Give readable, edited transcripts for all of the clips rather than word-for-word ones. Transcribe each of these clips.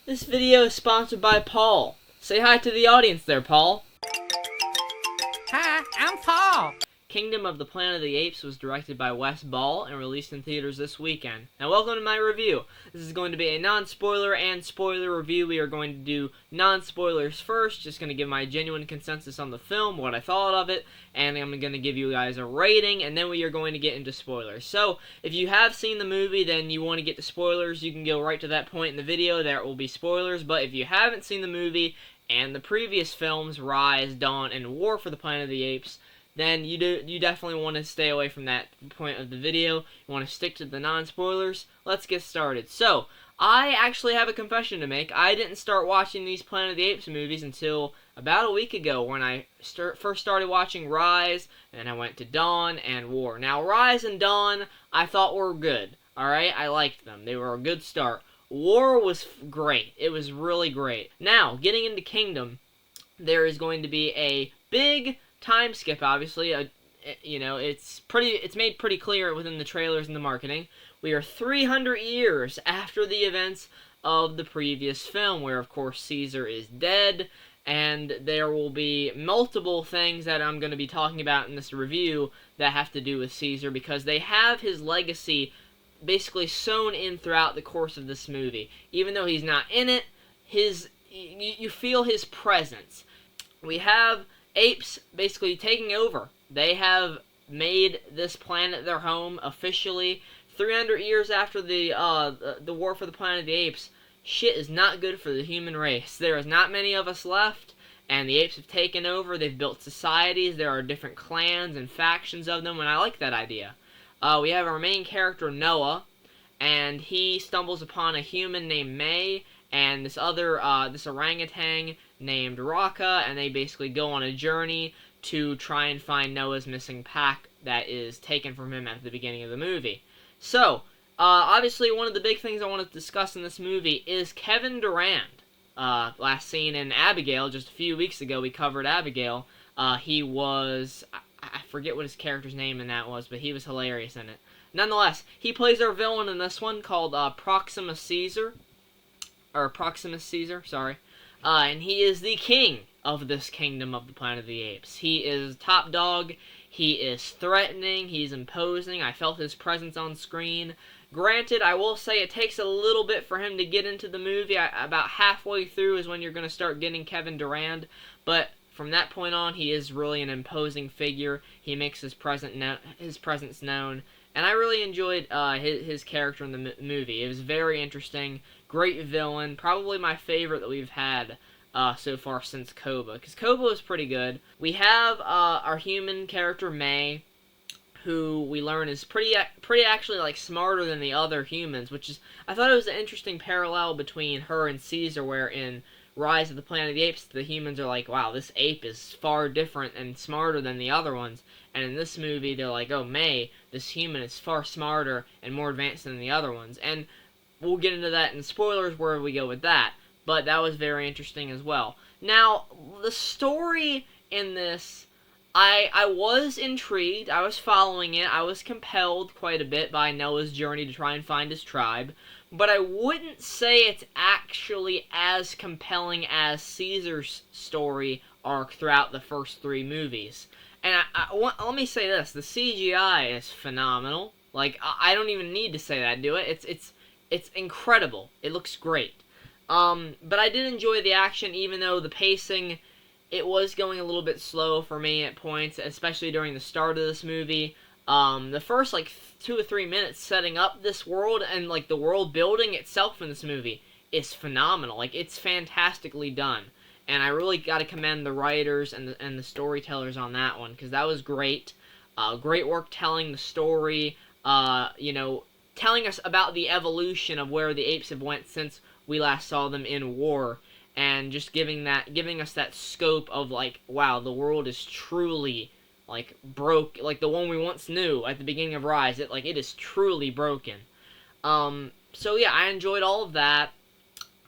This video is sponsored by Paul. Say hi to the audience there, Paul. Hi, I'm Paul. Kingdom of the Planet of the Apes was directed by Wes Ball and released in theaters this weekend. Now welcome to my review. This is going to be a non-spoiler and spoiler review. We are going to do non-spoilers first, just going to give my genuine consensus on the film, what I thought of it, and I'm going to give you guys a rating, and then we are going to get into spoilers. So, if you have seen the movie, then you want to get to spoilers, you can go right to that point in the video. There will be spoilers, but if you haven't seen the movie and the previous films, Rise, Dawn, and War for the Planet of the Apes, then you definitely want to stay away from that point of the video. You want to stick to the non-spoilers. Let's get started. So, I actually have a confession to make. I didn't start watching these Planet of the Apes movies until about a week ago when I first started watching Rise, and then I went to Dawn and War. Now, Rise and Dawn I thought were good. Alright, I liked them. They were a good start. War was great. It was really great. Now, getting into Kingdom, there is going to be a big time skip, obviously. It's made pretty clear within the trailers and the marketing. We are 300 years after the events of the previous film, where of course Caesar is dead, and there will be multiple things that I'm going to be talking about in this review that have to do with Caesar, because they have his legacy basically sewn in throughout the course of this movie. Even though he's not in it, you feel his presence. We have apes basically taking over. They have made this planet their home officially. 300 years after the War for the Planet of the Apes, shit is not good for the human race. There is not many of us left, and the apes have taken over. They've built societies. There are different clans and factions of them, and I like that idea. We have our main character, Noah, and he stumbles upon a human named May, and this orangutan named Raka, and they basically go on a journey to try and find Noah's missing pack that is taken from him at the beginning of the movie. So, obviously one of the big things I want to discuss in this movie is Kevin Durand. Last seen in Abigail, just a few weeks ago, we covered Abigail. He was, I forget what his character's name in that was, but he was hilarious in it. Nonetheless, he plays our villain in this one called Proximus Caesar, sorry. And he is the king of this Kingdom of the Planet of the Apes. He is top dog. He is threatening. He's imposing. I felt his presence on screen. Granted, I will say it takes a little bit for him to get into the movie. About halfway through is when you're going to start getting Kevin Durand. But from that point on, he is really an imposing figure. He makes his presence known. And I really enjoyed his character in the movie. It was very interesting. Great villain. Probably my favorite that we've had so far since Koba. Because Koba was pretty good. We have our human character, May, who we learn is pretty actually like smarter than the other humans, which is, I thought it was an interesting parallel between her and Caesar, where in Rise of the Planet of the Apes, the humans are like, wow, this ape is far different and smarter than the other ones. And in this movie, they're like, oh, May, this human is far smarter and more advanced than the other ones. And we'll get into that in spoilers where we go with that. But that was very interesting as well. Now, the story in this, I was intrigued. I was following it. I was compelled quite a bit by Noah's journey to try and find his tribe. But I wouldn't say it's actually as compelling as Caesar's story arc throughout the first three movies. And let me say this, the CGI is phenomenal. Like, I don't even need to say that, do it? It's incredible. It looks great. But I did enjoy the action, even though the pacing, it was going a little bit slow for me at points, especially during the start of this movie. The first, 2 or 3 minutes setting up this world and, the world building itself in this movie is phenomenal. It's fantastically done. And I really got to commend the writers and the storytellers on that one, because that was great. Great work telling the story, telling us about the evolution of where the apes have went since we last saw them in War, and just giving us that scope of, wow, the world is truly, broke, the one we once knew at the beginning of Rise. It is truly broken. So yeah, I enjoyed all of that.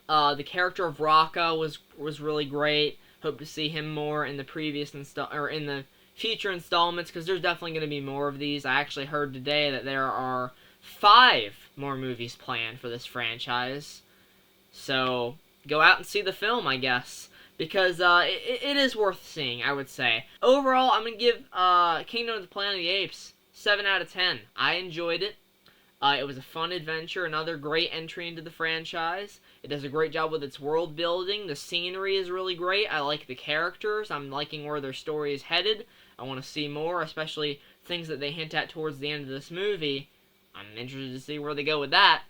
The character of Raka was really great. Hope to see him more in the in the future installments, because there's definitely going to be more of these. I actually heard today that there are 5 more movies planned for this franchise. So go out and see the film, I guess. Because it is worth seeing, I would say. Overall, I'm going to give Kingdom of the Planet of the Apes 7 out of 10. I enjoyed it. It was a fun adventure, another great entry into the franchise. It does a great job with its world building. The scenery is really great. I like the characters. I'm liking where their story is headed. I want to see more, especially things that they hint at towards the end of this movie. I'm interested to see where they go with that.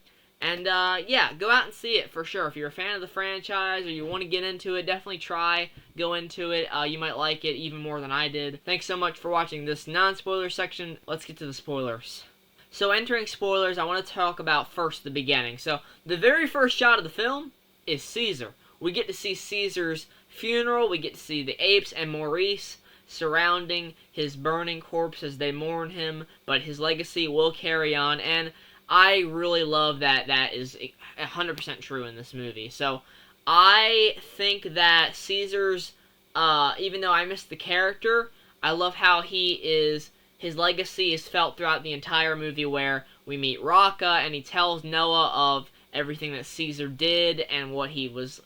And, yeah, go out and see it for sure. If you're a fan of the franchise or you want to get into it, definitely go into it. You might like it even more than I did. Thanks so much for watching this non-spoiler section. Let's get to the spoilers. So, entering spoilers, I want to talk about first the beginning. So, the very first shot of the film is Caesar. We get to see Caesar's funeral. We get to see the apes and Maurice surrounding his burning corpse as they mourn him. But his legacy will carry on. And I really love that that is 100% true in this movie. So, I think that Caesar's, even though I missed the character, I love how his legacy is felt throughout the entire movie, where we meet Raka and he tells Noah of everything that Caesar did and what he was,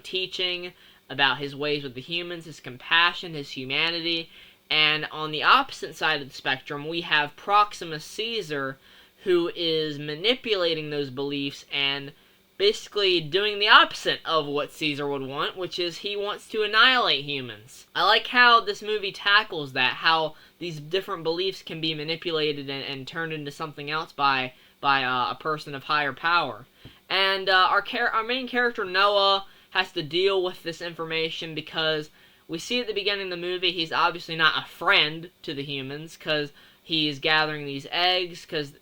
teaching about his ways with the humans, his compassion, his humanity. And on the opposite side of the spectrum, we have Proximus Caesar, who is manipulating those beliefs and basically doing the opposite of what Caesar would want, which is he wants to annihilate humans. I like how this movie tackles that, how these different beliefs can be manipulated and turned into something else by a person of higher power. And our main character, Noah, has to deal with this information because we see at the beginning of the movie he's obviously not a friend to the humans, because he's gathering these eggs, because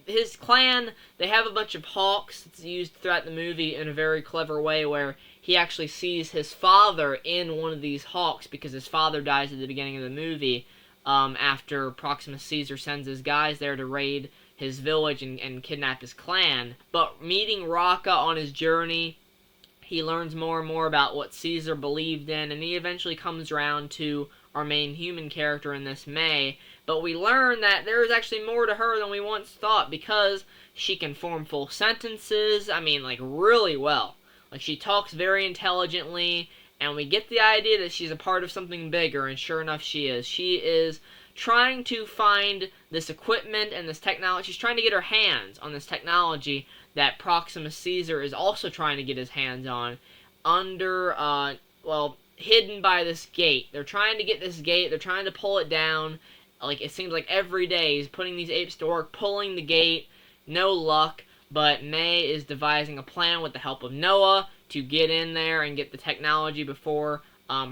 his clan, they have a bunch of hawks. It's used throughout the movie in a very clever way where he actually sees his father in one of these hawks, because his father dies at the beginning of the movie after Proximus Caesar sends his guys there to raid his village and kidnap his clan. But meeting Raka on his journey, he learns more and more about what Caesar believed in, and he eventually comes around to our main human character in this, May. But we learn that there is actually more to her than we once thought, because she can form full sentences, really well. She talks very intelligently, and we get the idea that she's a part of something bigger, and sure enough she is. She is trying to find this equipment and this technology. She's trying to get her hands on this technology that Proximus Caesar is also trying to get his hands on hidden by this gate. They're trying to get this gate. They're trying to pull it down. It seems like every day he's putting these apes to work, pulling the gate. No luck. But May is devising a plan with the help of Noah to get in there and get the technology before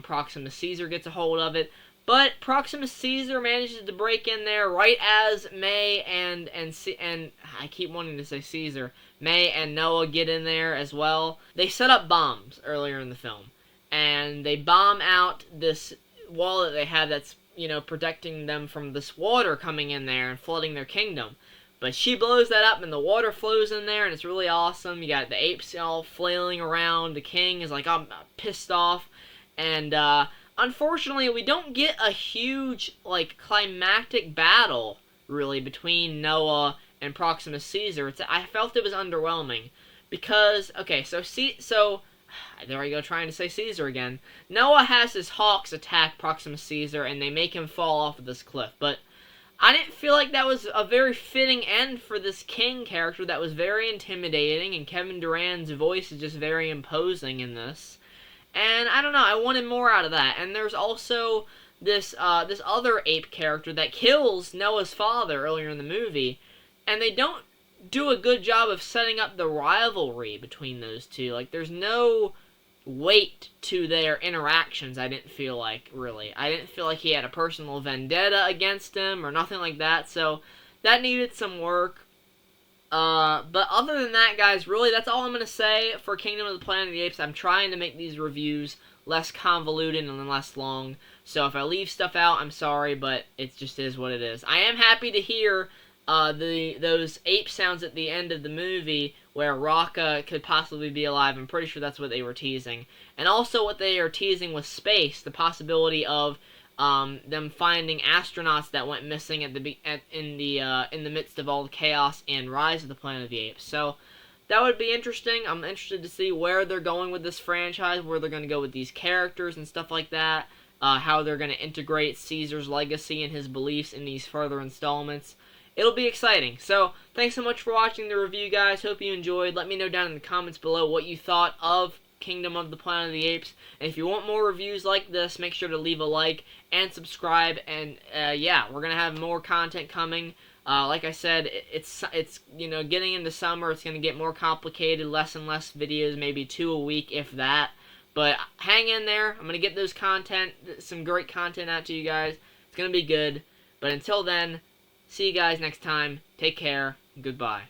Proximus Caesar gets a hold of it. But Proximus Caesar manages to break in there right as May and I keep wanting to say Caesar. May and Noah get in there as well. They set up bombs earlier in the film, and they bomb out this wall that they have that's, protecting them from this water coming in there and flooding their kingdom. But she blows that up, and the water flows in there, and it's really awesome. You got the apes all flailing around. The king is I'm pissed off. And, unfortunately, we don't get a huge, climactic battle, really, between Noah and Proximus Caesar. I felt it was underwhelming. Because, okay, so there I go, trying to say Caesar again. Noah has his hawks attack Proximus Caesar, and they make him fall off of this cliff. But I didn't feel like that was a very fitting end for this king character that was very intimidating, and Kevin Durant's voice is just very imposing in this. And I don't know, I wanted more out of that. And there's also this other ape character that kills Noah's father earlier in the movie, and they don't do a good job of setting up the rivalry between those two. There's no weight to their interactions, I didn't feel like, really. I didn't feel like he had a personal vendetta against him or nothing like that, so that needed some work. But other than that, guys, really, that's all I'm going to say for Kingdom of the Planet of the Apes. I'm trying to make these reviews less convoluted and less long, so if I leave stuff out, I'm sorry, but it just is what it is. I am happy to hear those ape sounds at the end of the movie where Raka could possibly be alive. I'm pretty sure that's what they were teasing. And also what they are teasing with space, the possibility of them finding astronauts that went missing in the midst of all the chaos in Rise of the Planet of the Apes. So that would be interesting. I'm interested to see where they're going with this franchise, where they're going to go with these characters and stuff like that, how they're going to integrate Caesar's legacy and his beliefs in these further installments. It'll be exciting. So, thanks so much for watching the review, guys. Hope you enjoyed. Let me know down in the comments below what you thought of Kingdom of the Planet of the Apes. And if you want more reviews like this, make sure to leave a like and subscribe. And yeah, we're gonna have more content coming. Like I said, it's getting into summer. It's gonna get more complicated. Less and less videos, maybe 2 a week, if that. But hang in there. I'm gonna get some great content out to you guys. It's gonna be good. But until then, see you guys next time. Take care. Goodbye.